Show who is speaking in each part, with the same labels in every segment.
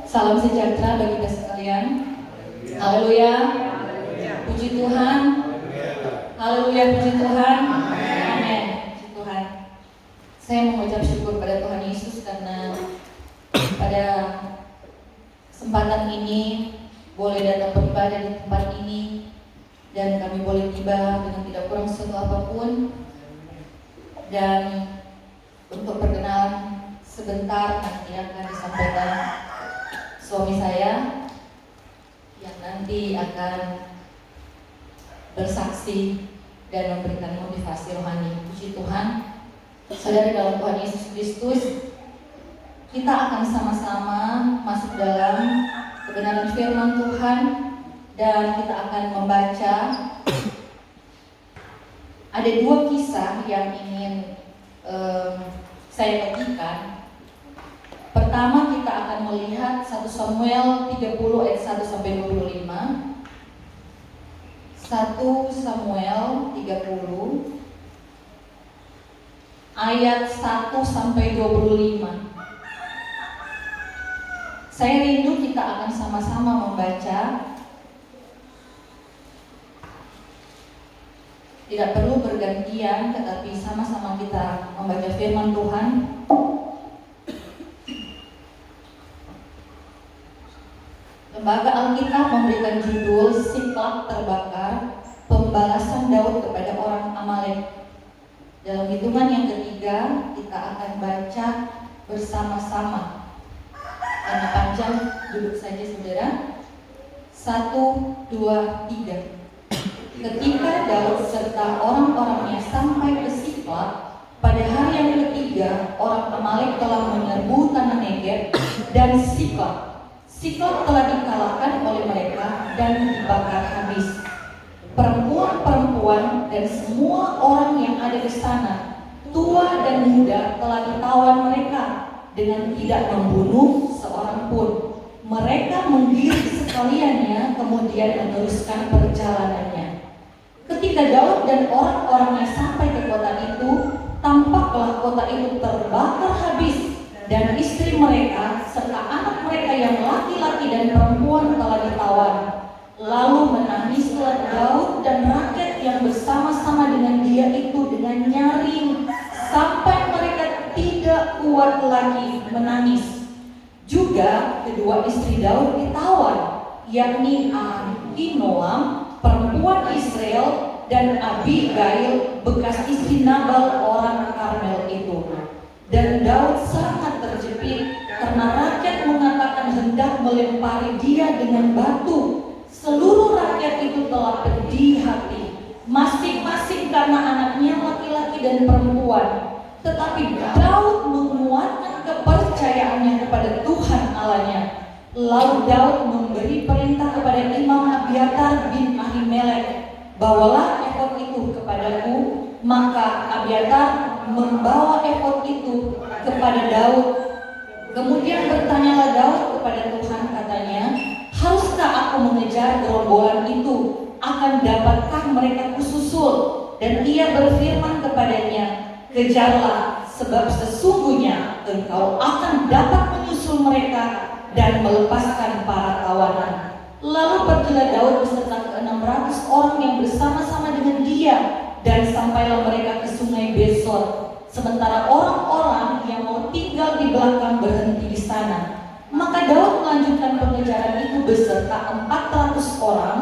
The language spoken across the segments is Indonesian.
Speaker 1: Salam sejahtera bagi kita sekalian. Haleluya. Puji Tuhan. Haleluya, puji Tuhan. Amin. Puji Tuhan. Saya mengucap syukur pada Tuhan Yesus karena pada kesempatan ini boleh datang beribadah di tempat ini dan kami boleh tiba dengan tidak kurang sesuatu apapun. Dan untuk perkenalan sebentar nanti akan disampaikan suami saya yang nanti akan bersaksi dan memberikan motivasi rohani. Puji Tuhan. Saudara dalam Tuhan Yesus Kristus, kita akan sama-sama masuk dalam kebenaran firman Tuhan dan kita akan membaca. Ada dua kisah yang ingin saya bagikan. Pertama kita akan melihat 1 Samuel 30 ayat 1 sampai 25. 1 Samuel 30 ayat 1 sampai 25. Saya rindu kita akan sama-sama membaca. Tidak perlu bergantian, tetapi sama-sama kita membaca firman Tuhan. Lembaga Alkitab memberikan judul Siklag Terbakar, Pembalasan Daud kepada orang Amalek. Dalam hitungan yang ketiga, kita akan baca bersama-sama. Karena panjang, duduk saja saudara. 1, 2, 3. Ketika Daud serta orang-orangnya sampai ke Siklag, pada hari yang ketiga, orang Amalek telah menyerbu tanah Negeb dan Siklag. Siklag telah dikalahkan oleh mereka dan dibakar habis. Perempuan-perempuan dan semua orang yang ada di sana, tua dan muda, telah ditawan mereka dengan tidak membunuh seorang pun. Mereka menggiring sekaliannya, kemudian meneruskan perjalanannya. Ketika Daud dan orang-orangnya sampai ke kota itu, tampaklah kota itu terbakar habis, dan istri mereka serta anak mereka yang laki-laki dan perempuan telah ditawan. Lalu menangislah Daud dan rakyat yang bersama-sama dengan dia itu dengan nyaring sampai mereka tidak kuat lagi menangis. Juga kedua istri Daud ditawan, yakni Ahinoam perempuan Israel dan Abigail bekas istri Nabal orang Karmel itu. Dan Daud sangat terjepit karena rakyat mengatakan hendak melempari dia dengan batu. Seluruh rakyat itu telah pedih hati, masing-masing karena anaknya laki-laki dan perempuan. Tetapi Daud menguatkan kepercayaannya kepada Tuhan Allahnya. Lalu Daud memberi perintah kepada Imam Abiatar bin Ahimelek, bawalah efod itu kepadaku. Maka Abiatar membawa efod itu kepada Daud. Kemudian bertanyalah Daud kepada Tuhan, katanya, haruskah aku mengejar gerombolan itu? Akan dapatkah mereka kususul? Dan ia berfirman kepadanya, kejarlah, sebab sesungguhnya engkau akan dapat menyusul mereka dan melepaskan para tawanan. Lalu pergilah Daud beserta ke-600 orang yang bersama-sama dengan dia, dan sampailah mereka ke sungai Besor. Sementara orang-orang yang mau tinggal di belakang berhenti di sana. Maka Daud melanjutkan pengejaran itu beserta 400 orang,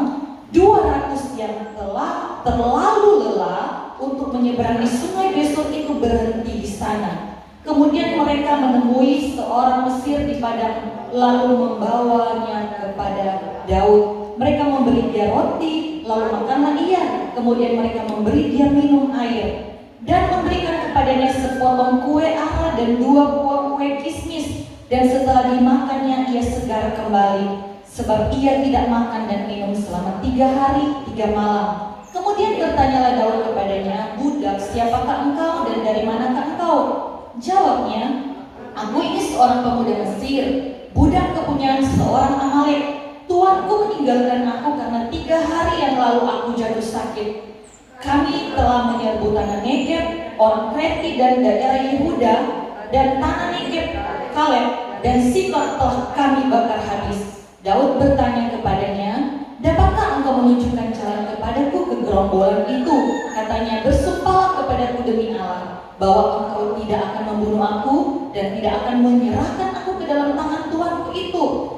Speaker 1: 200 yang telah terlalu lelah untuk menyeberangi sungai Besor itu berhenti di sana. Kemudian mereka menemui seorang Mesir di padang, lalu membawanya kepada Daud. Mereka memberi dia roti, lalu makanlah ia. Kemudian mereka memberi dia minum air dan memberikan kepadanya sepotong kue ara dan 2 buah kue kismis. Dan setelah dimakannya ia segar kembali, sebab ia tidak makan dan minum selama 3 hari 3 malam. Kemudian bertanyalah Daud kepadanya, budak, siapakah engkau dan dari manakah engkau? Jawabnya, aku ini seorang pemuda Mesir, budak kepunyaan seorang Amalek. Tuanku meninggalkan aku karena 3 hari yang lalu aku jatuh sakit. Kami telah menyerbu tanah Negeb, orang Kreti dan daerah Yehuda, dan tanah Negeb Kaleb dan Siklag telah kami bakar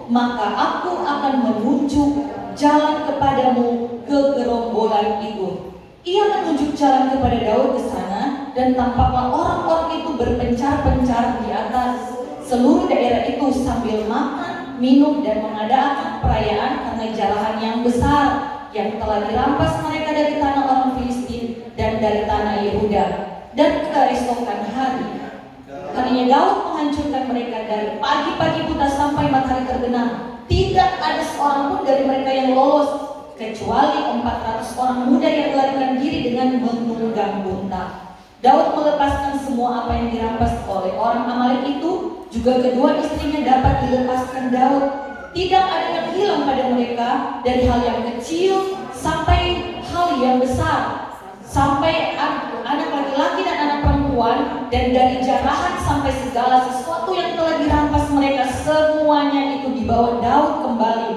Speaker 1: maka aku akan menunjuk jalan kepadamu ke gerombolan itu. Ia menunjuk jalan kepada Daud ke sana, dan tampaklah orang-orang itu berpencar-pencar di atas seluruh daerah itu sambil makan, minum, dan mengadakan perayaan karena jarahan yang besar yang telah dirampas mereka dari tanah orang Filistin dan dari tanah Yehuda. Dan keesokan hari, karenanya Daud menghancurkan mereka dari pagi-pagi buta sampai matahari terbenam. Tidak ada seorang pun dari mereka yang lolos, kecuali 400 orang muda yang melarikan diri dengan menunggang unta. Daud melepaskan semua apa yang dirampas oleh orang Amalek itu, juga kedua istrinya dapat dilepaskan Daud. Tidak ada yang hilang pada mereka, dari hal yang kecil sampai hal yang besar, sampai anak laki-laki dan anak perempuan, dan dari jarahan sampai segala sesuatu yang telah dirampas mereka, semuanya itu dibawa Daud kembali.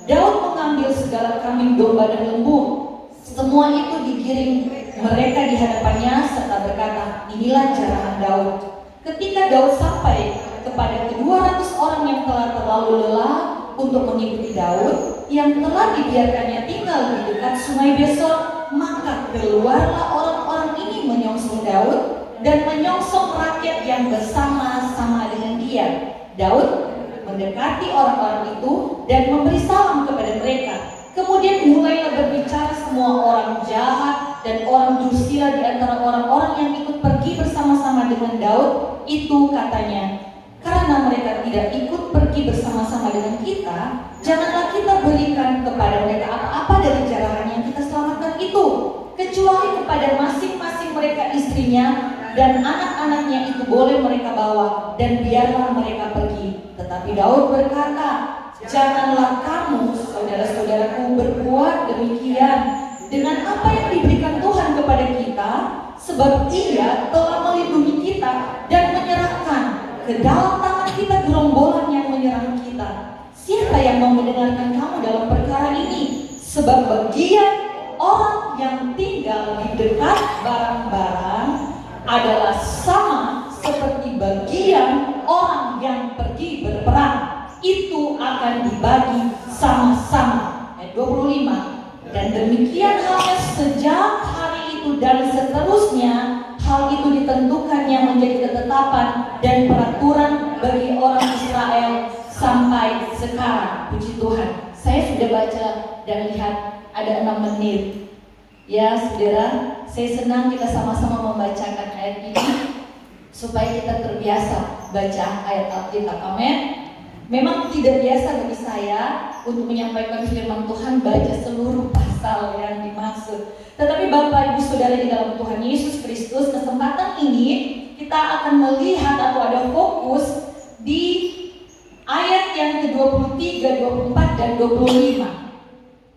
Speaker 1: Daud mengambil segala kambing, domba, dan lembu. Semua itu digiring mereka di hadapannya serta berkata, inilah jarahan Daud. Ketika Daud sampai kepada ke-200 orang yang telah terlalu lelah untuk mengikuti Daud, yang telah dibiarkannya tinggal di dekat sungai Besor, maka keluarlah orang-orang ini menyongsong Daud dan menyongsong rakyat yang bersama-sama dengan dia. Daud mendekati orang-orang itu dan memberi salam kepada mereka. Kemudian mulailah berbicara semua orang jahat dan orang dursila di antara orang-orang yang ikut pergi bersama-sama dengan Daud itu, katanya, karena mereka tidak ikut pergi bersama-sama dengan kita, janganlah kita berikan kepada mereka apa-apa dari jarahan yang kita selamatkan itu, kecuali kepada masing-masing mereka istrinya dan anak-anaknya itu boleh mereka bawa, dan biarlah mereka pergi. Tetapi Daud berkata, janganlah kamu, saudara-saudaraku, berbuat demikian dengan apa yang diberikan Tuhan kepada kita, sebab Ia telah melindungi kita dan menyerahkan ke dalam tangan kita gerombolan yang menyerang kita. Siapa yang mau mendengarkan kamu dalam perkara ini? Sebab bagian orang yang tinggal di dekat barang-barang adalah sama seperti bagian orang yang pergi berperang. Itu akan dibagi sama-sama. Ayat 25. Dan demikian halnya sejak hari itu dan seterusnya, hal itu ditentukannya menjadi ketetapan dan peraturan bagi orang Israel sampai sekarang. Puji Tuhan. Saya sudah baca dan lihat ada 6 menit. Ya saudara, saya senang kita sama-sama membacakan ayat ini supaya kita terbiasa baca ayat Alkitab. Amin. Memang tidak biasa bagi saya untuk menyampaikan firman Tuhan baca seluruh pasal yang dimaksud. Tetapi Bapak Ibu Saudara di dalam Tuhan Yesus Kristus, kesempatan ini kita akan melihat atau ada fokus di ayat yang ke-23, 24, dan 25.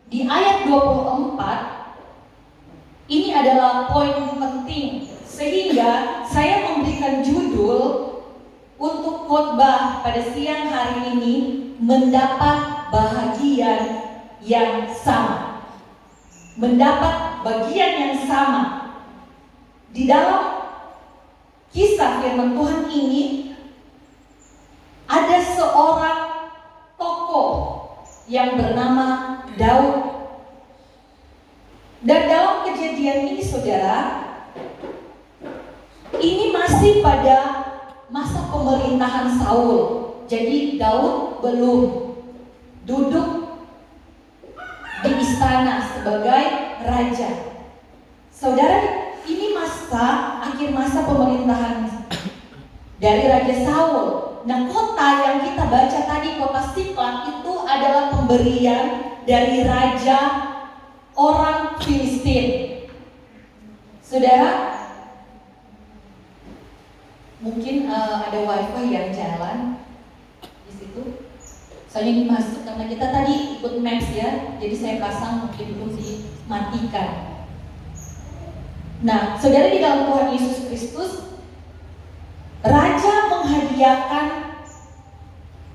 Speaker 1: Di ayat 24 ini adalah poin penting, sehingga saya memberikan judul untuk khotbah pada siang hari ini, mendapat bahagian yang sama. Mendapat bagian yang sama. Di dalam kisah firman Tuhan ini ada seorang tokoh yang bernama Daud. Dan dalam kejadian ini saudara, ini masih pada masa pemerintahan Saul. Jadi Daud belum duduk di istana sebagai raja. Saudara, ini akhir masa pemerintahan dari Raja Saul. Nah, kota yang kita baca tadi, kota Siklag, itu adalah pemberian dari raja orang Filistin. Saudara, mungkin ada wifi yang jalan di situ. Soalnya ini masuk karena kita tadi ikut maps ya, jadi saya pasang mungkin belum dimatikan. Nah, saudara di dalam Tuhan Yesus Kristus, raja menghadiahkan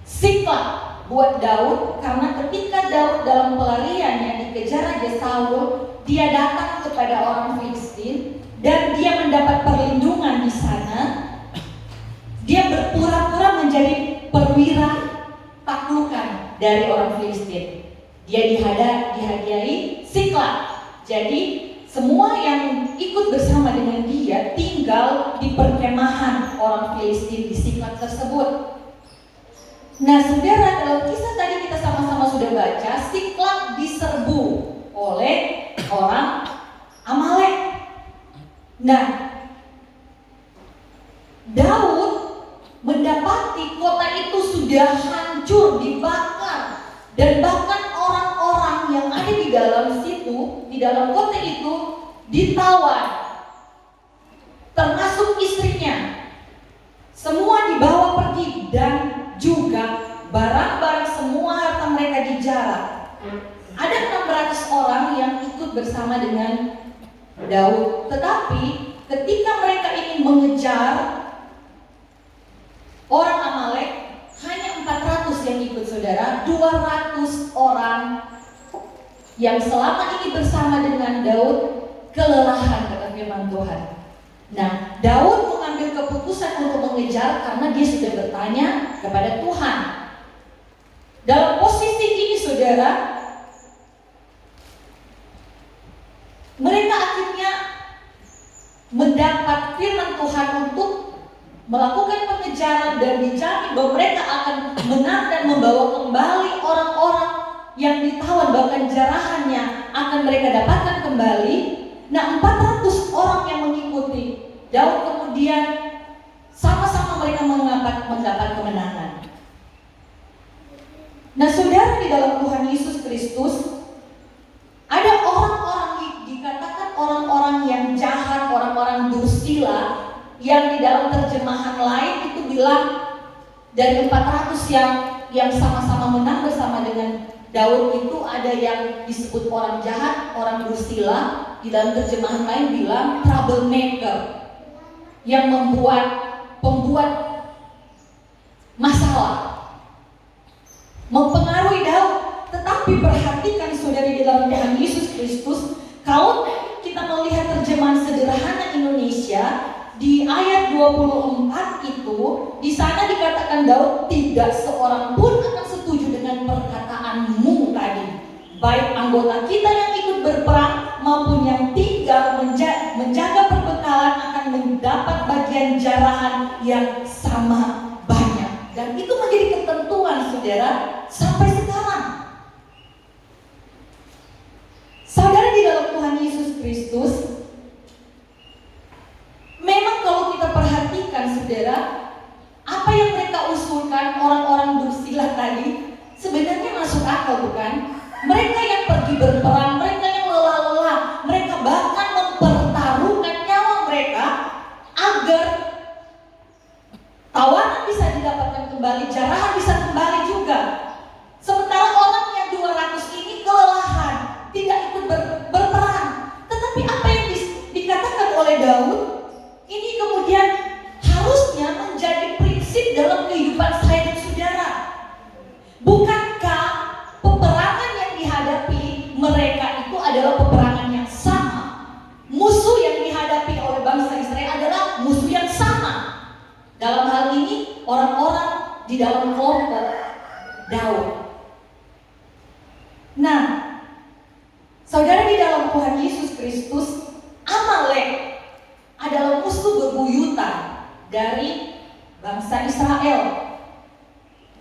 Speaker 1: Siklag buat Daud karena ketika Daud dalam pelariannya dikejar Raja Saul, dia datang kepada orang Filistin dan dia mendapat perlindungan di sana. Dia berpura-pura menjadi perwira taklukan. dari orang Filistin. Dia dihadiahi Siklag. Jadi semua yang ikut bersama dengan dia tinggal di perkemahan orang Filistin di Siklag tersebut. Nah saudara, dalam kisah tadi kita sama-sama sudah baca, Siklag diserbu oleh orang Amalek. Nah, Daud mendapati kota itu sudah hancur, dibakar, dan bahkan orang-orang yang ada di dalam situ, di dalam kota itu ditawan, termasuk istrinya. Semua dibawa pergi dan juga barang-barang semua harta mereka dijarah. Ada 600 orang yang ikut bersama dengan Daud, tetapi ketika mereka ingin mengejar orang Amalek, hanya 400 yang ikut saudara. 200 orang yang selama ini bersama dengan Daud kelelahan, kata firman Tuhan. Nah, Daud mengambil keputusan untuk mengejar karena dia sudah bertanya kepada Tuhan. Dalam posisi ini saudara, mereka akhirnya mendapat firman Tuhan untuk melakukan pengejaran dan dijamin bahwa mereka akan menang dan membawa kembali orang-orang yang ditawan, bahkan jarahannya akan mereka dapatkan kembali. Nah, 400 orang yang mengikuti Daud kemudian sama-sama mereka mendapat kemenangan. Nah saudara, di dalam Tuhan Yesus Kristus ada orang-orang, dikatakan orang-orang yang jahat, orang-orang dursila, yang di dalam terjemahan lain itu bilang dari 400 yang sama-sama menang bersama dengan Daud itu ada yang disebut orang jahat, orang dursila. Di dalam terjemahan lain bilang troublemaker, yang pembuat masalah, mempengaruhi Daud. Tetapi perhatikan saudara, di dalam Tuhan Yesus Kristus, kalau kita melihat terjemahan sederhana Indonesia, di ayat 24 itu, di sana dikatakan Daud tidak seorang pun akan setuju dengan perkataanmu tadi. Baik anggota kita yang ikut berperang maupun yang tinggal menjaga perbekalan akan mendapat bagian jarahan yang sama banyak. Dan itu menjadi ketentuan saudara sampai sekarang. Saudara, di dalam Tuhan Yesus Kristus, memang kalau kita perhatikan saudara, apa yang mereka usulkan orang-orang dursila tadi sebenarnya masuk akal, bukan? Mereka yang pergi berperang, mereka yang lelah-lelah, mereka bahkan mempertaruhkan nyawa mereka agar tawanan bisa didapatkan kembali, jarahan bisa kembali juga. Sementara orang yang 200 ini kelelahan, tidak ikut berperang. Tetapi apa yang dikatakan oleh Daud ini kemudian harusnya menjadi prinsip dalam kehidupan saya dan saudara. Bukankah peperangan yang dihadapi mereka itu adalah peperangan yang sama? Musuh yang dihadapi oleh bangsa Israel adalah musuh yang sama. Dalam hal ini orang-orang di dalam kelompok Daud. Nah, saudara, di dalam Tuhan Yesus Kristus, Amalek adalah musuh bebuyutan dari bangsa Israel.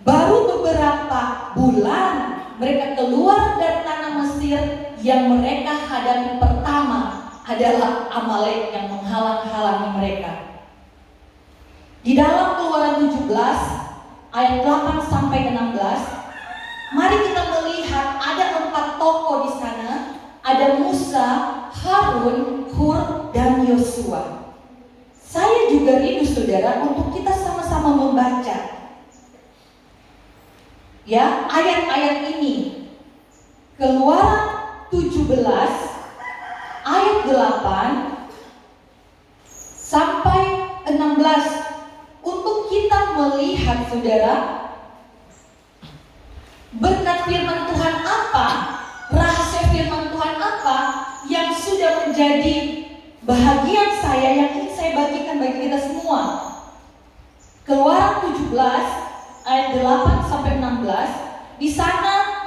Speaker 1: Baru beberapa bulan mereka keluar dari tanah Mesir, yang mereka hadapi pertama adalah Amalek yang menghalang-halangi mereka. Di dalam Keluaran 17 ayat 8 sampai 16, mari kita melihat ada 4 tokoh di sana. Ada Musa, Harun, Hur, dan Yosua. Saya juga rindu saudara untuk kita sama-sama membaca ya ayat-ayat ini. Keluaran 17 ayat 8 sampai 16 untuk kita melihat saudara berkat firman Tuhan apa, rahasia firman Tuhan apa yang sudah menjadi bahagian saya, yang ingin saya bagikan bagi kita semua. Keluaran 17 ayat 8 sampai 16. Di sana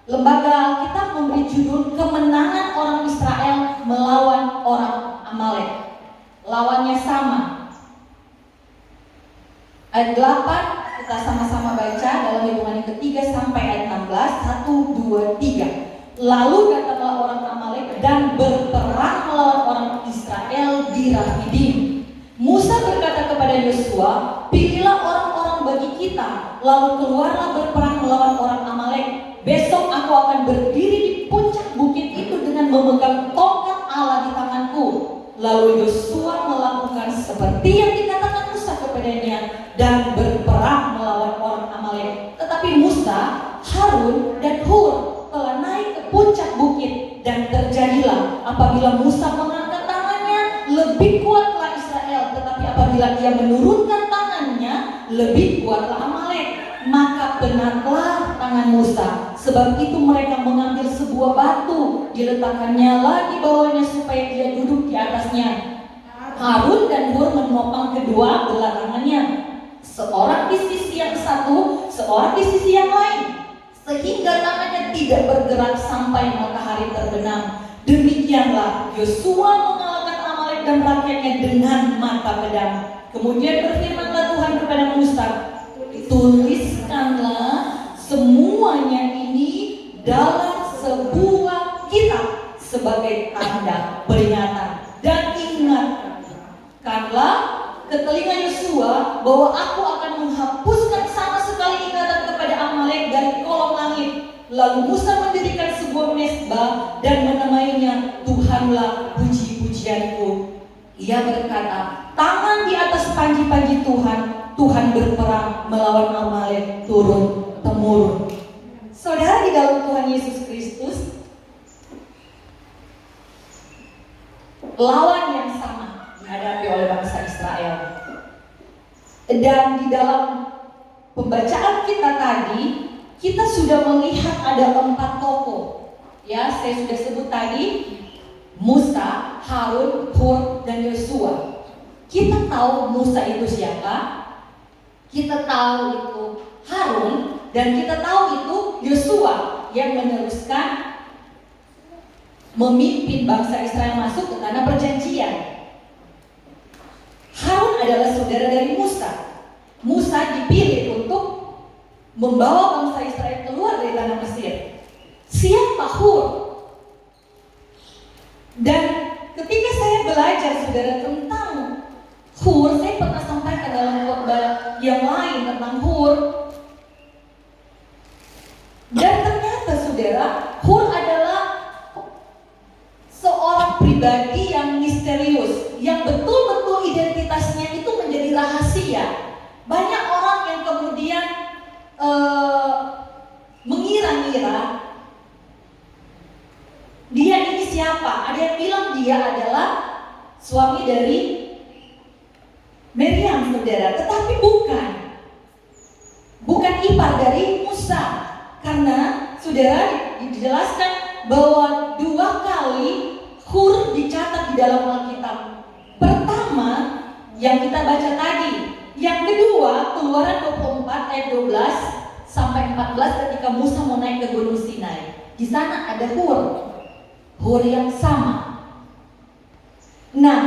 Speaker 1: lembaga Alkitab memberi judul kemenangan orang Israel melawan orang Amalek. Lawannya sama. Ayat 8 kita sama-sama baca dalam hitungan yang ketiga sampai ayat 16. 1, 2, 3. Lalu datanglah orang Amalek dan berperang melawan orang Israel di Rafidim. Musa berkata kepada Yosua, pilihlah orang-orang bagi kita, lalu keluarlah berperang melawan orang Amalek. Besok aku akan berdiri di puncak bukit itu dengan memegang tongkat Allah di tanganku. Lalu Yosua melakukan seperti yang dikatakan Musa kepadanya dan berperang melawan orang Amalek. Tetapi Musa, Harun, dan Hur telah naik ke puncak bukit, dan terjadilah apabila Musa mengangkat tangannya, lebih kuatlah Israel, tetapi apabila ia menurunkan tangannya, lebih kuatlah Amalek. Maka benarlah tangan Musa, sebab itu mereka mengambil sebuah batu, diletakkannya lagi bawahnya supaya dia duduk di atasnya. Harun dan Hur menopang kedua belah tangannya, seorang di sisi yang satu, seorang di sisi yang lain, sehingga tangannya tidak bergerak sampai matahari terbenam. Demikianlah Yosua mengalahkan Amalek dan rakyatnya dengan mata pedang. Kemudian berfirmanlah Tuhan kepada Musa, tuliskanlah semuanya ini dalam sebuah kitab sebagai tanda peringatan, dan ingatkanlah ke telinga Yosua bahwa aku akan menghapuskan sama sekali ingatan kepada Amalek dari kolong langit. Lalu Musa mendirikan sebuah mezbah dan menamainya Tuhanlah puji-pujianku. Ia berkata, tangan di atas panji-panji Tuhan, Tuhan berperang melawan Amalek turun temurun. Saudara di dalam Tuhan Yesus Kristus, lawan yang sama dihadapi oleh bangsa Israel. Dan di dalam pembacaan kita tadi, kita sudah melihat ada 4 tokoh. Ya, saya sudah sebut tadi, Musa, Harun, Hur, dan Yosua. Kita tahu Musa itu siapa, kita tahu itu Harun, dan kita tahu itu Yosua yang meneruskan memimpin bangsa Israel masuk ke tanah perjanjian. Harun adalah saudara dari Musa. Musa dipilih untuk membawa bangsa Israel keluar dari tanah Mesir. Siapa Hur? Dan ketika saya belajar saudara tentang Hur, saya pernah sampaikan dalam khotbah yang lain tentang Hur. Dan ternyata saudara, Hur adalah seorang pribadi yang misterius, yang betul-betul identitasnya itu menjadi rahasia. Banyak orang yang kemudian mengira-ngira dia ini siapa. Ada yang bilang dia adalah suami dari Miriam, saudara, tetapi bukan ipar dari Musa, karena saudara dijelaskan bahwa 2 kali Hur dicatat di dalam Alkitab. Pertama yang kita baca tadi, yang kedua Keluaran 24 ayat 12 sampai 14 ketika Musa mau naik ke Gunung Sinai. Di sana ada Hur yang sama. Nah,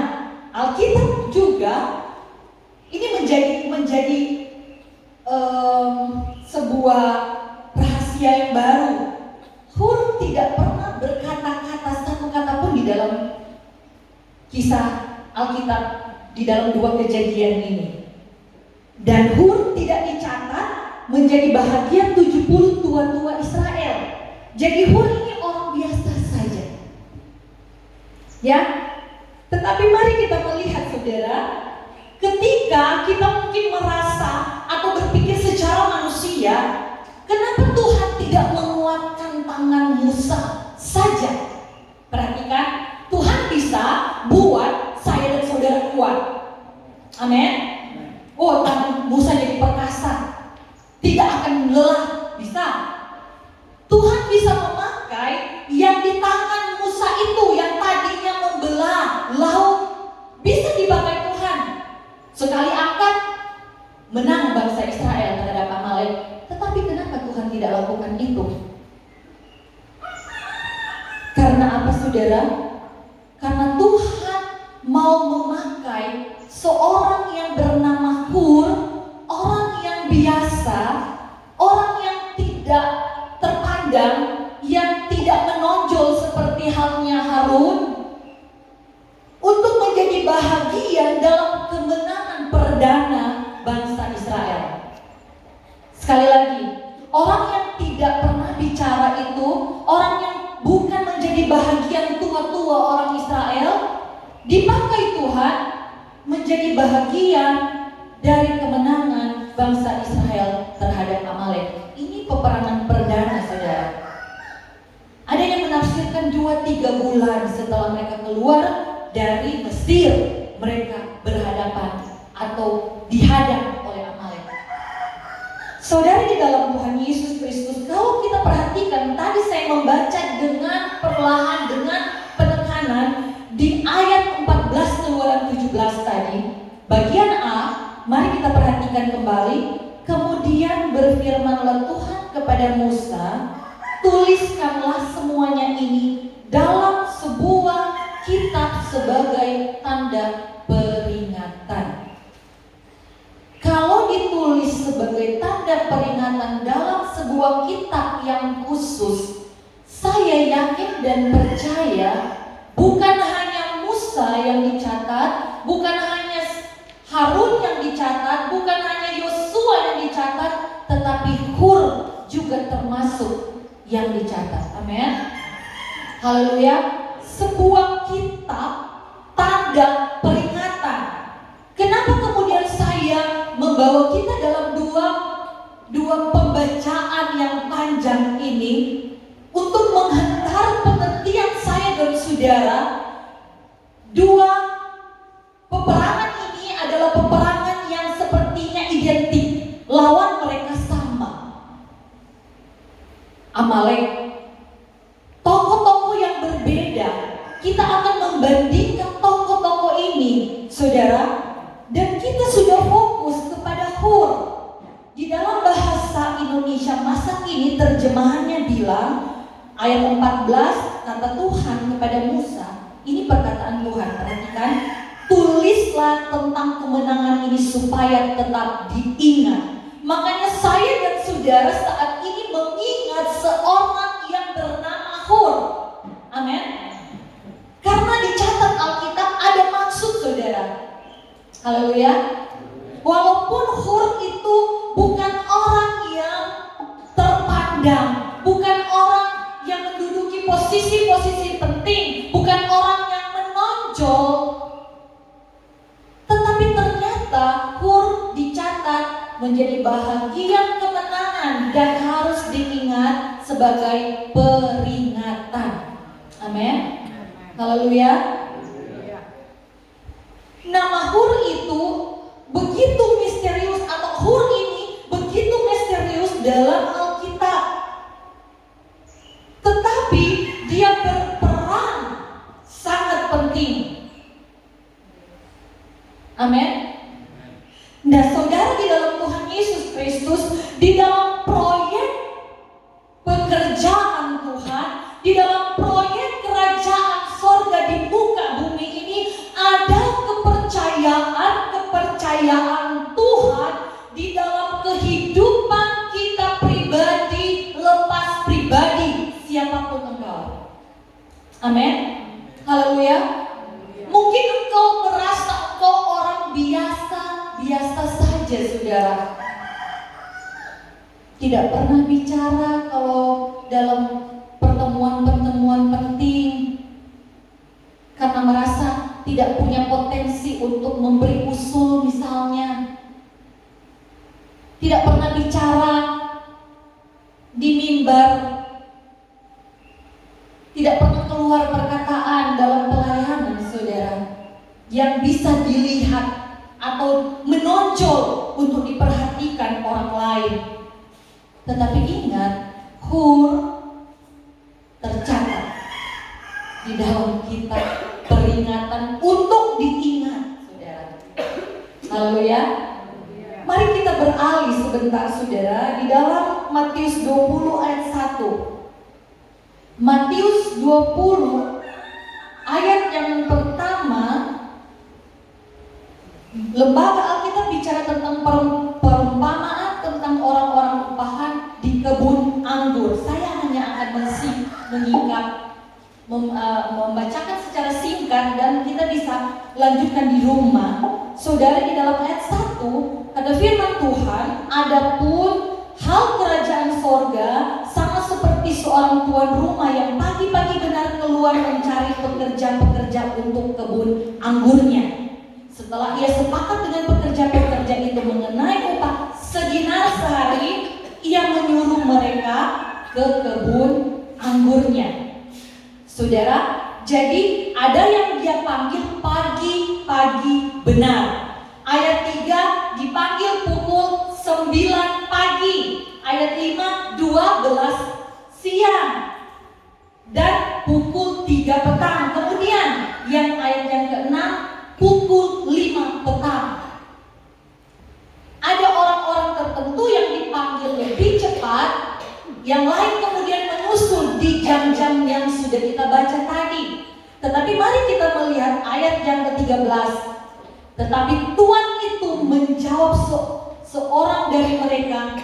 Speaker 1: Alkitab juga ini menjadi sebuah rahasia yang baru. Hur tidak pernah berkata-kata satu kata pun di dalam kisah Alkitab, di dalam 2 kejadian ini. Dan Hur tidak dicatat menjadi bahagian 70 tua-tua Israel. Jadi Hur ini orang biasa saja. Ya, tetapi mari kita melihat saudara, ketika kita mungkin merasa atau berpikir secara manusia, kenapa Tuhan tidak menguatkan tangan Musa saja? Perhatikan, Tuhan bisa buat saya dan saudara kuat. Amin. Oh, tangan Musa jadi perkasa, tidak akan lelah, bisa. Tuhan bisa memakai yang di tangan Musa itu yang tadinya membelah laut, bisa dipakai Tuhan. Sekali angkat, menang bangsa Israel terhadap Amalek. Tetapi Tuhan tidak lakukan itu? Karena apa saudara? Karena Tuhan mau memakai seorang yang bernama Hur, orang yang biasa, orang yang tidak terpandang, yang tidak menonjol seperti halnya Harun, untuk menjadi bahagian dalam kemenangan perdana bangsa Israel. Sekali lagi, orang yang tidak pernah bicara itu, orang yang bukan menjadi bahagian tua-tua orang Israel, dipakai Tuhan menjadi bahagian dari kemenangan bangsa Israel terhadap Amalek. Ini peperangan perdana, saudara. Ada yang menafsirkan 2-3 bulan setelah mereka keluar dari Mesir, mereka berhadapan atau dihadap oleh Amalek. Saudara di dalam Tuhan Yesus Kristus, kalau kita perhatikan, tadi saya membaca dengan perlahan, dengan penekanan di ayat 14 Keluaran 17 tadi, bagian A, mari kita perhatikan kembali. Kemudian berfirmanlah Tuhan kepada Musa, tuliskanlah semuanya ini dalam sebuah kitab sebagai tanda peringatan. Kalau ditulis sebagai tanda peringatan dalam sebuah kitab yang khusus, saya yakin dan percaya bukan hanya Musa yang dicatat, bukan hanya Harun yang dicatat, bukan hanya Yosua yang dicatat, tetapi Hur juga termasuk yang dicatat. Amin. Haleluya. Sebuah kitab tanda peringatan. Kenapa kemudian saya membawa kita dalam dua pembacaan yang panjang ini untuk menghantar pengertian saya dan saudara? Dua peperangan ini adalah peperangan yang sepertinya identik, lawan mereka sama. Amalek. Tokoh-tokoh yang berbeda. Kita akan membandingkan tokoh-tokoh ini, saudara. Dan kita sudah fokus kepada Hur. Di dalam bahasa Indonesia masa kini terjemahannya bilang, ayat 14, kata Tuhan kepada Musa, ini perkataan Tuhan, perhatikan, tulislah tentang kemenangan ini supaya tetap diingat. Makanya saya dan saudara saat ini mengingat seorang yang bernama Hur. Amin. Karena dicatat Alkitab ada maksud, saudara. Haleluya. Walaupun Hur itu bukan orang yang terpandang, bukan orang yang menduduki posisi-posisi penting, bukan orang yang menonjol, tetapi ternyata Hur dicatat menjadi bahagian kemenangan dan harus diingat sebagai peringatan. Amin. Haleluya. Nama Hur itu begitu misterius, atau Hur ini begitu misterius dalam Alkitab. Tetapi dia berperan sangat penting. Amin. Nah, saudara, di dalam Tuhan Yesus Kristus, di dalam proyek pekerjaan Tuhan, di dalam proyek kerajaan sorga di muka bumi ini, ada kepercayaan Tuhan di dalam kehidupan kita pribadi, lepas pribadi, siapapun engkau. Amin. Haleluya. Mungkin engkau merasa engkau orang biasa saja, saudara. Tidak pernah bicara kalau dalam pertemuan-pertemuan penting, karena merasa tidak punya potensi untuk memberi usul misalnya. Tidak pernah bicara di mimbar. Tidak pernah keluar perkataan dalam pelayanan, saudara, yang bisa dilihat atau menonjol untuk diperhatikan orang lain. Tetapi ingat, Hur tercatat di dalam kitab peringatan untuk diingat, saudara. Haleluya. Mari kita beralih sebentar, saudara, di dalam Matius 20 ayat 1. Matius 20 ayat yang pertama, lembaga Alkitab bicara tentang perumpamaan tentang orang-orang upahan di kebun anggur. Saya hanya akan membacakan secara singkat dan kita bisa lanjutkan di rumah. Saudara, di dalam ayat 1 ada firman Tuhan, adapun hal kerajaan sorga sama seperti seorang tuan rumah yang pagi-pagi benar keluar mencari pekerja-pekerja untuk kebun anggurnya. Setelah ia sepakat dengan pekerja-pekerja itu mengenai upah sedinar sehari, ia menyuruh mereka ke kebun anggurnya. Saudara, jadi ada yang dia panggil pagi-pagi benar. Ayat 3 dipanggil pukul 9 pagi. Ayat 5 12 siang. Dan pukul 3 petang. Kemudian yang ayat yang ke-6 pukul 5 petang. Ada orang-orang tertentu yang dipanggil lebih cepat, yang lain kemudian menyusul di jam-jam yang sudah kita baca tadi. Tetapi mari kita melihat ayat yang ke-13. Tetapi Tuhan itu menjawab seorang dari mereka,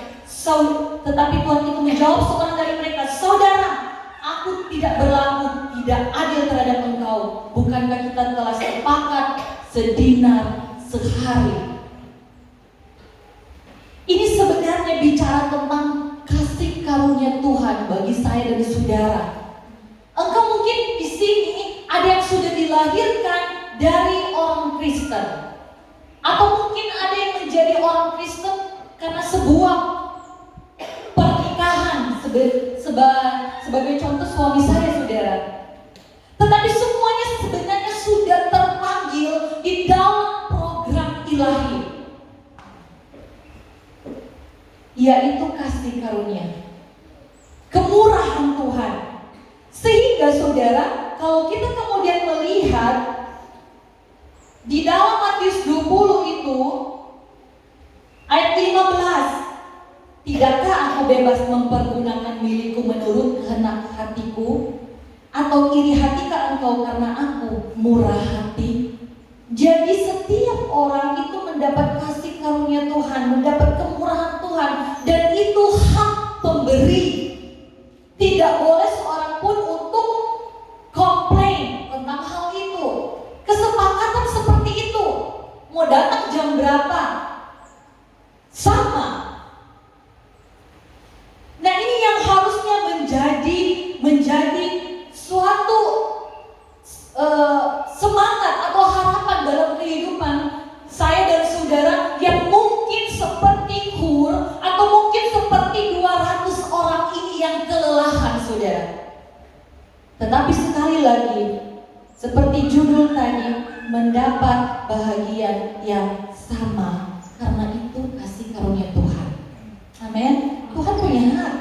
Speaker 1: saudara, aku tidak berlaku tidak adil terhadap engkau. Bukankah kita telah sepakat sedinar sehari? Ini sebenarnya bicara tentang kasih karunia Tuhan bagi saya dan saudara. Engkau mungkin di sini ada yang sudah dilahirkan dari orang Kristen, atau mungkin ada yang menjadi orang Kristen karena sebuah pernikahan, sebagai contoh suami saya, saudara. Tetapi semuanya sebenarnya sudah terpanggil di dalam program ilahi, yaitu kasih karunia, kemurahan Tuhan. Sehingga saudara, kalau kita kemudian melihat di dalam Matius 20 itu ayat 15, tidakkah aku bebas mempergunakan milikku menurut kehendak hatiku, atau iri hatikah engkau karena aku murah hati? Jadi setiap orang itu mendapat kasih karunia Tuhan, mendapat kemurahan Tuhan, dan itu hak pemberi. Tidak boleh seorang pun untuk komplain tentang hal itu. Kesepakatan seperti itu. Mau datang jam berapa? Sama. Nah, ini yang harusnya menjadi suatu semangat atau harapan dalam kehidupan saya dan saudara yang mungkin seperti Hur atau mungkin seperti 200 orang ini yang kelelahan, saudara. Tetapi sekali lagi, seperti judul tadi, mendapat bahagia yang sama, karena itu kasih karunia Tuhan. Amin. Tuhan punya hak.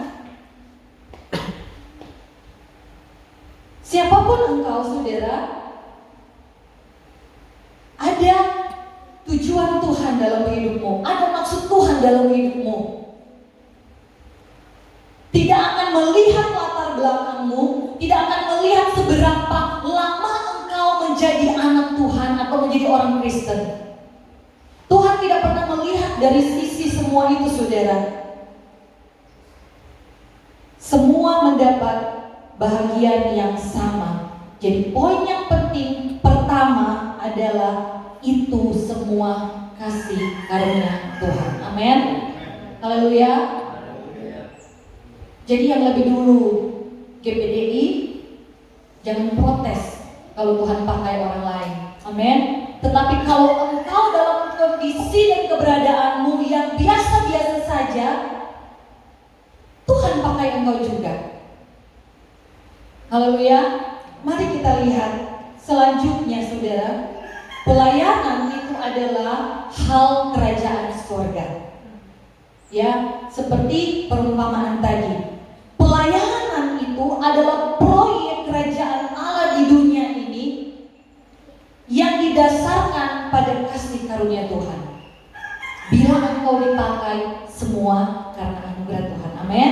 Speaker 1: Siapapun engkau, saudara, ada tujuan Tuhan dalam hidupmu, ada maksud Tuhan dalam hidupmu. Tidak akan melihat latar belakangmu, tidak akan melihat seberapa lama engkau menjadi anak Tuhan atau menjadi orang Kristen. Tuhan tidak pernah melihat dari sisi semua itu, saudara. Semua mendapat bahagian yang sama. Jadi poin yang penting pertama adalah itu semua kasih karunia Tuhan. Amin. Haleluya. Jadi yang lebih dulu GPDI jangan protes kalau Tuhan pakai orang lain. Amin. Tetapi kalau engkau dalam kondisi dan keberadaanmu yang biasa-biasa saja, Tuhan pakai engkau juga. Haleluya. Mari kita lihat selanjutnya, saudara. Pelayanan itu adalah hal kerajaan surga. Ya, seperti perumpamaan tadi. Pelayanan itu adalah proyek kerajaan Allah di dunia ini yang didasarkan pada kasih karunia Tuhan. Bila engkau dipakai, semua karena anugerah Tuhan. Amin.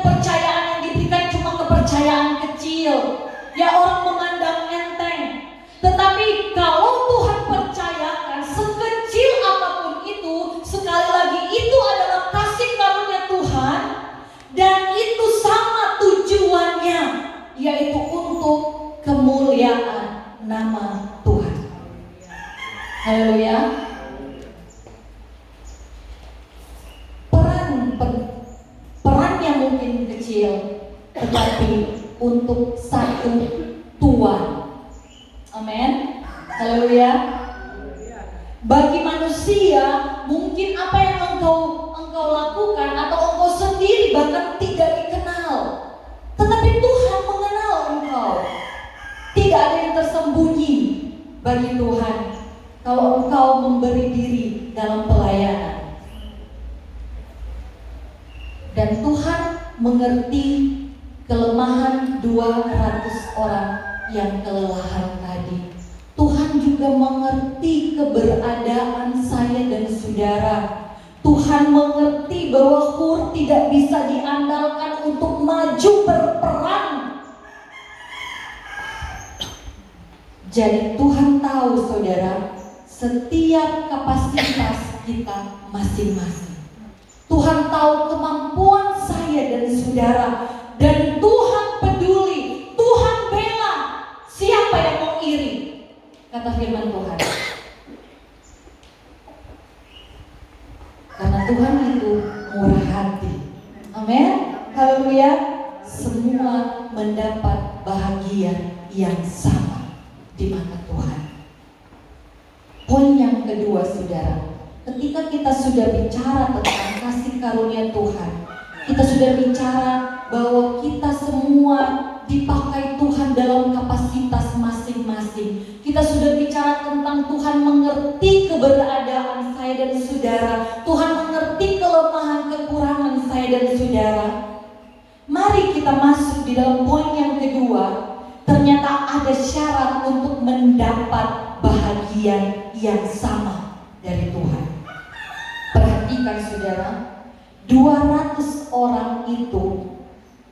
Speaker 1: kepercayaan yang diberikan cuma kepercayaan kecil, ya orang memandang enteng. Tetapi kalau Tuhan percayakan sekecil apapun itu, sekali lagi itu adalah kasih karunia Tuhan, dan itu sama tujuannya, yaitu untuk kemuliaan nama Tuhan. Haleluya. Perannya mungkin kecil, tetapi untuk satu Tuhan. Amin. Haleluya. Bagi manusia mungkin apa yang engkau lakukan atau engkau sendiri bahkan tidak dikenal, tetapi Tuhan mengenal engkau. Tidak ada yang tersembunyi bagi Tuhan kalau engkau memberi diri dalam pelayanan. Dan Tuhan mengerti kelemahan 200 orang yang kelelahan tadi. Tuhan juga mengerti keberadaan saya dan saudara. Tuhan mengerti bahwa Hur tidak bisa diandalkan untuk maju berperang. Jadi Tuhan tahu saudara, setiap kapasitas kita masing-masing. Tuhan tahu kemampuan saya dan saudara, dan Tuhan peduli, Tuhan bela. Siapa yang mau iri? Kata firman Tuhan. Karena Tuhan itu murah hati. Amin. Haleluya. Semua mendapat bahagia yang sama di mata Tuhan. Poin yang kedua saudara, ketika kita sudah bicara tentang kasih karunia Tuhan, kita sudah bicara bahwa kita semua dipakai Tuhan dalam kapasitas masing-masing. Kita sudah bicara tentang Tuhan mengerti keberadaan saya dan saudara. Tuhan mengerti kelemahan kekurangan saya dan saudara. Mari kita masuk di dalam poin yang kedua. Ternyata ada syarat untuk mendapat bahagia yang sama dari Tuhan. Perhatikan saudara, 200 orang itu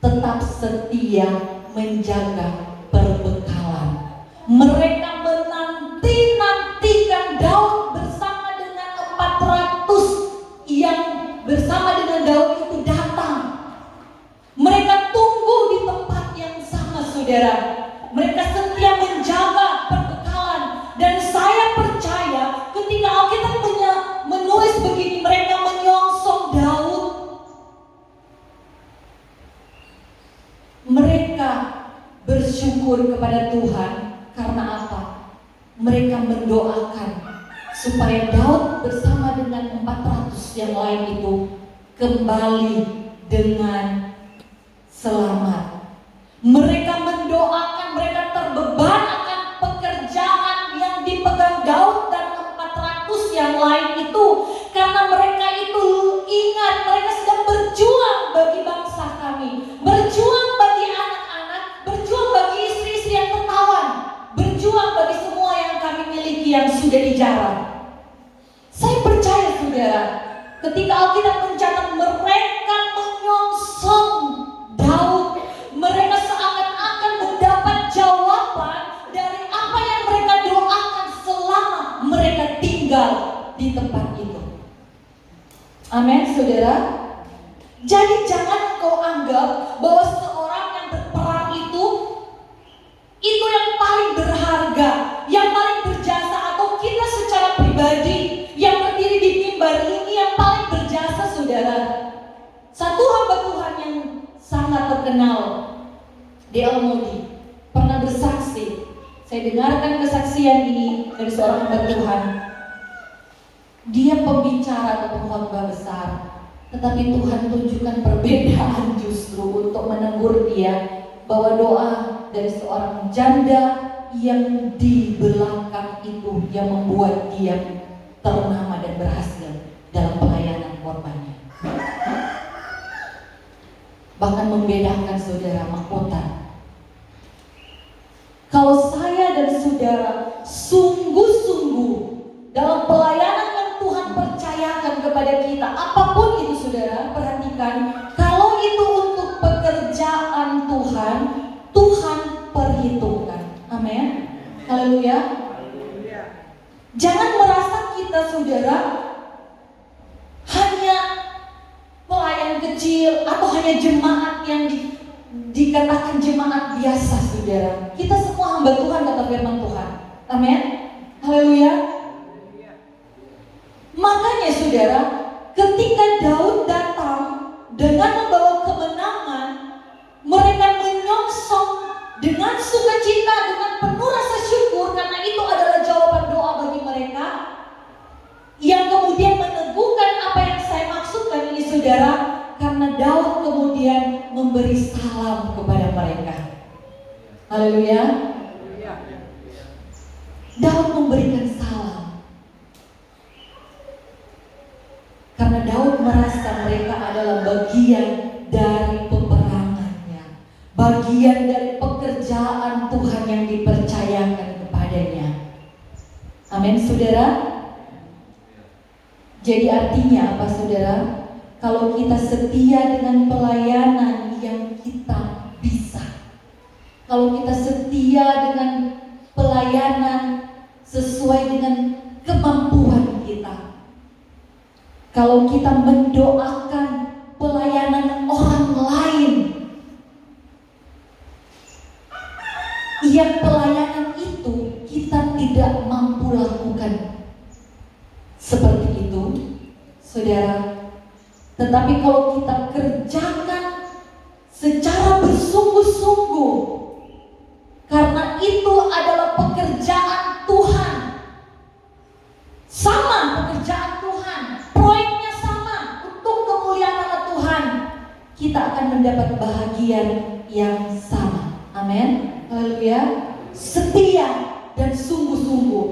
Speaker 1: tetap setia menjaga perbekalan. Mereka menanti-nantikan Daud bersama dengan 400 yang bersama dengan Daud itu datang. Mereka tunggu di tempat yang sama saudara. Mereka setia menjaga perbekalan. Dan saya percaya ketika Alkitab menulis begini, mereka menyongsong Daud. Mereka bersyukur kepada Tuhan karena apa? Mereka mendoakan supaya Daud bersama dengan 400 yang lain itu kembali dengan selamat. Mereka mendoakan, mereka terbeban akan pekerjaan yang dipegang Daud dan 400 yang lain itu, karena mereka itu ingat mereka sedang berjuang bagi bangsa kami, berjuang bagi anak-anak, berjuang bagi istri-istri yang tertawan, berjuang bagi semua yang kami miliki yang sudah dijarah. Saya percaya saudara, ketika Alkitab mencatat mereka menyongsong Daud, mereka seakan-akan mendapat jawaban dari apa yang mereka doakan selama mereka tinggal di tempat itu. Amin saudara. Jadi jangan kau anggap bahwa seorang yang berperang itu yang paling berharga, yang paling berjasa, atau kita secara pribadi yang berdiri di mimbar ini yang paling berjasa saudara. Satu hamba Tuhan yang sangat terkenal di Almodi pernah bersaksi. Saya dengarkan kesaksian ini dari seorang hamba Tuhan. Dia pembicara atau pengkhotbah besar, tetapi Tuhan tunjukkan perbedaan justru untuk menegur dia bahwa doa dari seorang janda yang di belakang itu yang membuat dia ternama dan berhasil dalam pelayanan korbannya. Bahkan membedakan saudara mahkota. Kalau saya dan saudara sungguh-sungguh dalam pelayanan yang Tuhan percayakan kepada kita, apapun itu saudara, perhatikan, kalau itu untuk Haleluya. Jangan merasa kita saudara hanya pelayan kecil atau hanya jemaat yang dikatakan jemaat biasa saudara. Kita semua hamba Tuhan kata firman Tuhan. Amin. Haleluya. Makanya saudara, ketika Daud datang dengan membawa kemenangan, mereka menyongsong dengan sukacita, dengan penuh rasa syukur, karena itu adalah jawaban doa bagi mereka, yang kemudian meneguhkan apa yang saya maksudkan ini saudara, karena Daud kemudian memberi salam kepada mereka. Haleluya. Daud memberikan salam karena Daud merasa mereka adalah bagian dari peperangannya, bagian dari pekerjaan Tuhan yang dipercayakan kepadanya. Amin saudara. Jadi artinya apa saudara? Kalau kita setia dengan pelayanan yang kita bisa, kalau kita setia dengan pelayanan sesuai dengan kemampuan kita, kalau kita mendoakan pelayanan orang lain yang pelayanan itu kita tidak mampu lakukan seperti itu saudara, tetapi kalau kita kerjakan secara bersungguh-sungguh, karena itu adalah pekerjaan Tuhan, sama pekerjaan Tuhan, proyeknya sama untuk kemuliaan nama Tuhan, kita akan mendapat bahagian yang sama. Amin. Haleluya. Setia dan sungguh-sungguh.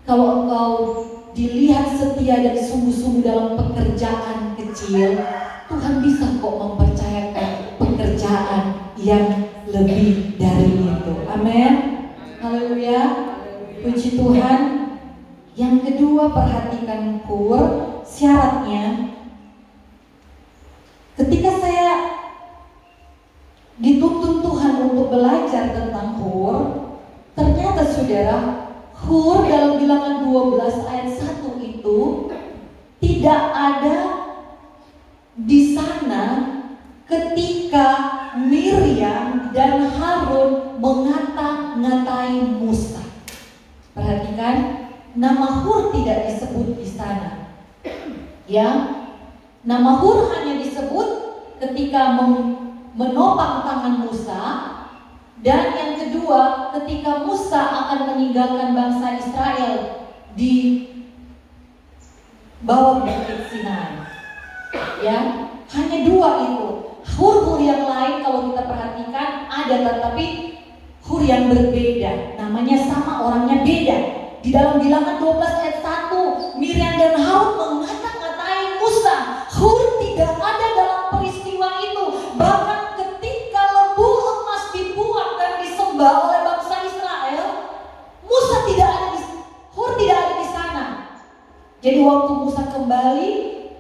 Speaker 1: Kalau engkau dilihat setia dan sungguh-sungguh dalam pekerjaan kecil, Tuhan bisa kok mempercayakan pekerjaan yang lebih dari itu. Amin. Haleluya. Puji Tuhan. Yang kedua, perhatikan Hur. Syaratnya, ketika saya dituntun Tuhan untuk belajar tentang Hur, ternyata saudara, Hur dalam Bilangan 12 ayat 1 itu tidak ada di sana ketika Miriam dan Harun mengata-ngatai Musa. Perhatikan, nama Hur tidak disebut di sana. Ya, nama Hur hanya disebut ketika menopang tangan Musa, dan yang kedua ketika Musa akan meninggalkan bangsa Israel di bawah bukit Sinai. Ya, hanya dua itu. Hur-hur yang lain kalau kita perhatikan ada, tetapi hur yang berbeda. Namanya sama, orangnya beda. Di dalam Bilangan 12 ayat 1, Miriam dan Harun mengata-ngatai Musa. Hur tidak ada dalam peristiwa itu. Bahkan ketika lembu emas dibuat dan disembah oleh bangsa Israel, Musa tidak ada di, Hur tidak ada di sana. Jadi waktu Musa kembali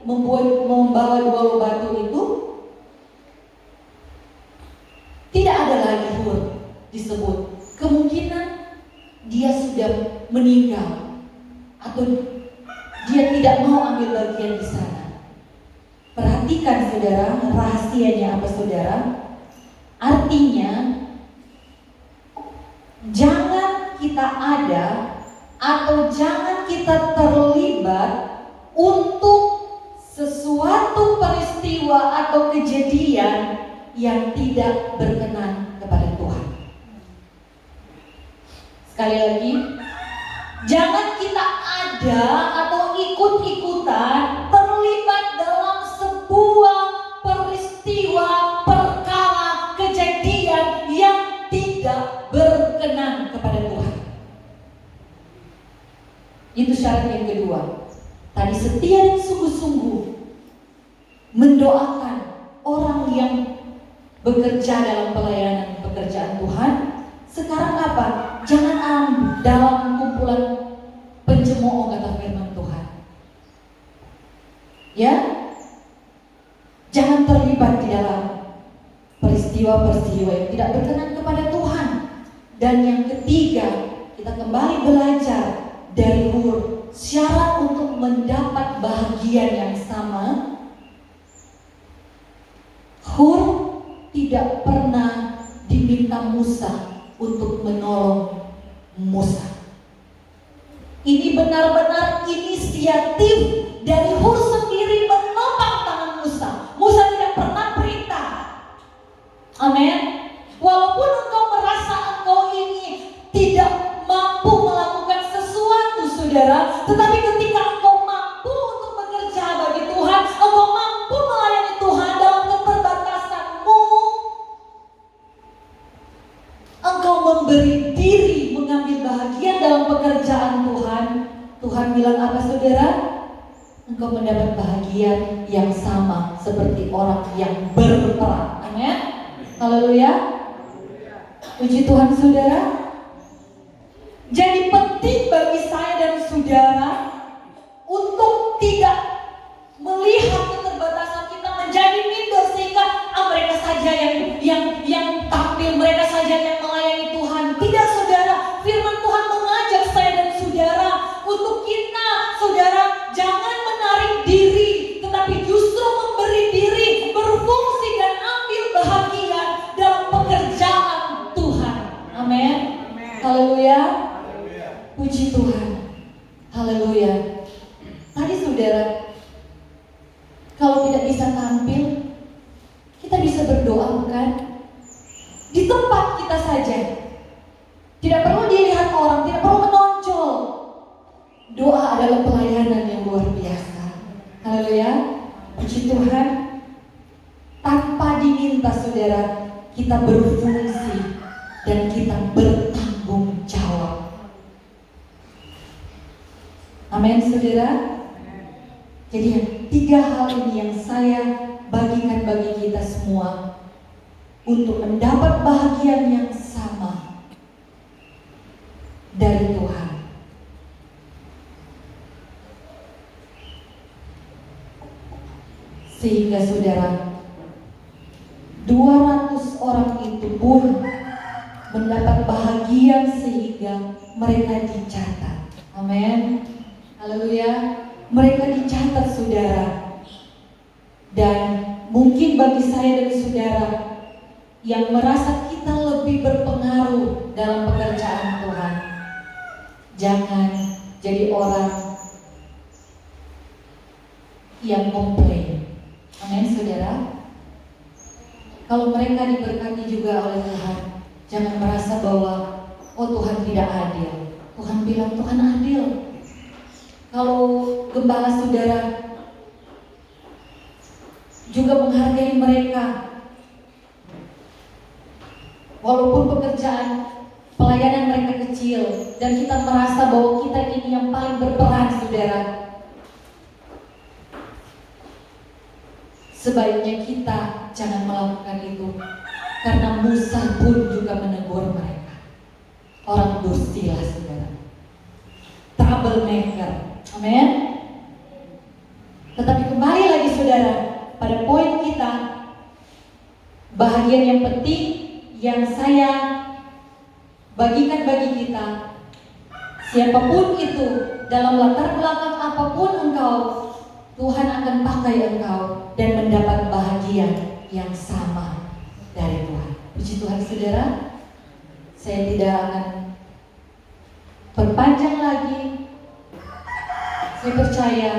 Speaker 1: membawa dua batu itu, tidak ada lagi Hur disebut. Kemungkinan dia sudah meninggal atau dia tidak mau ambil bagian di sana. Perhatikan saudara, rahasianya apa saudara? Artinya jangan kita ada atau jangan kita terlibat untuk sesuatu peristiwa atau kejadian yang tidak berkenan kepada Tuhan. Sekali lagi, jangan kita ada atau ikut-ikutan terlibat dalam sebuah peristiwa, perkara, kejadian yang tidak berkenan kepada Tuhan. Itu syarat yang kedua. Tadi setia dan sungguh-sungguh mendoakan orang yang bekerja dalam pelayanan pekerjaan Tuhan. Sekarang apa? Jangan dalam kumpulan pencemooh kata firman Tuhan. Ya, jangan terlibat di dalam peristiwa-peristiwa yang tidak berkenan kepada Tuhan. Dan yang ketiga, kita kembali belajar dari Hur. Syarat untuk mendapat bahagian yang sama, Hur tidak pernah diminta Musa untuk menolong Musa. Ini benar-benar inisiatif dari Hur sendiri menopang tangan Musa. Musa tidak pernah perintah. Amin. Walaupun engkau merasa engkau ini tidak mampu melakukan sesuatu, saudara, tetapi ketika engkau mampu untuk bekerja bagi Tuhan, engkau mampu melayani Tuhan dalam keterbatasanmu, engkau memberi diri mengambil bahagian dalam pekerjaan Tuhan. Tuhan bilang apa, saudara? Engkau mendapat bahagian yang sama seperti orang yang berperang. Amin. Haleluya. Puji Tuhan, saudara. Jadi penting bagi saya dan saudara untuk tidak melihat keterbatasan kita menjadi minder sehingga mereka saja yang tampil, mereka saja yang melayani Tuhan. Tidak, saudara. Firman Tuhan mengajak saya dan saudara untuk kita, saudara, jangan menarik diri, tetapi justru memberi diri, berfungsi dan ambil bahagia dalam pekerjaan Tuhan. Amin. Haleluya. Puji Tuhan. Haleluya. Tadi saudara, kalau tidak bisa tampil, kita bisa berdoa, bukan? Di tempat kita saja. Tidak perlu dilihat orang, tidak perlu menonjol. Doa adalah pelayanan yang luar biasa. Haleluya. Puji Tuhan. Tanpa diminta, saudara, kita berfungsi dan kita bertanggung jawab. Amin, saudara. Jadi tiga hal ini yang saya bagikan bagi kita semua untuk mendapat bahagian yang sama dari Tuhan. Sehingga saudara, 200 orang itu pun mendapat bahagian sehingga mereka dicatat. Amin. Haleluya. Mereka dicatat, saudara. Dan mungkin bagi saya dan saudara yang merasa kita lebih berpengaruh dalam pekerjaan Tuhan, jangan jadi orang yang komplain. Amin, saudara. Kalau mereka diberkati juga oleh Tuhan, jangan merasa bahwa oh Tuhan tidak adil. Tuhan bilang Tuhan adil. Kalau gembala saudara juga menghargai mereka, walaupun pekerjaan pelayanan mereka kecil dan kita merasa bahwa kita ini yang paling berperan, saudara, sebaiknya kita jangan melakukan itu, karena Musa pun juga menegur mereka. Orang dursila, saudara, troublemaker. Amin. Tetapi kembali lagi, saudara, pada poin kita, bahagian yang penting yang saya bagikan bagi kita, siapapun itu, dalam latar belakang apapun engkau, Tuhan akan pakai engkau dan mendapat bahagia yang sama dari Tuhan. Puji Tuhan, saudara. Saya tidak akan perpanjang lagi. Saya percaya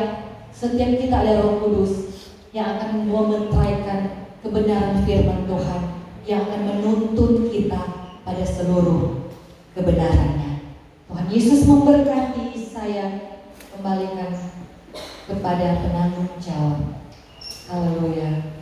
Speaker 1: setiap kita ada Roh Kudus yang akan memetraikan kebenaran firman Tuhan, yang akan menuntun kita pada seluruh kebenarannya. Tuhan Yesus memberkati. Saya kembalikan kepada penanggung jawab. Haleluya.